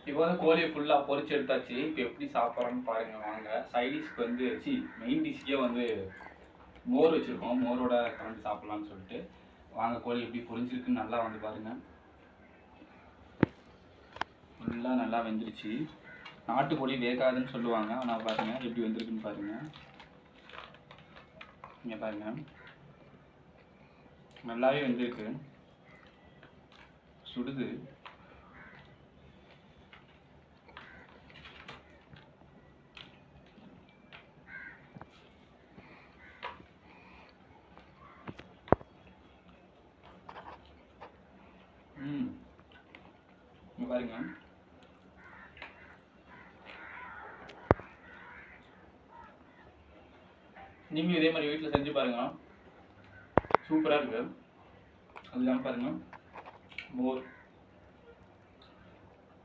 இப்போ வந்து கோழியை ஃபுல்லாக பொரிச்சு எடுத்தாச்சு. இப்போ எப்படி சாப்பிட்றோன்னு பாருங்கள் வாங்க. சைடிஷ்க்கு வந்து மெயின் டிஷ்க்கே வந்து மோர் வச்சுருக்கோம். மோரோட கலந்து சாப்பிட்லான்னு சொல்லிட்டு வாங்க. கோழி எப்படி பொரிஞ்சிருக்குன்னு நல்லா வந்து பாருங்கள். ஃபுல்லாக நல்லா வெந்துருச்சு. நாட்டுக்கோழி வேகாதுன்னு சொல்லுவாங்க, ஆனால் பாருங்கள் எப்படி வெந்திருக்குன்னு பாருங்கள். இங்கே பாருங்கள், நல்லாவே வெந்திருக்கு. சுடுது. இங்கே பாருங்க, நீங்களும் இதே மாதிரி வீட்டில் செஞ்சு பாருங்க, சூப்பராக இருக்கு. அது இல்லாமல் பாருங்க, மோர்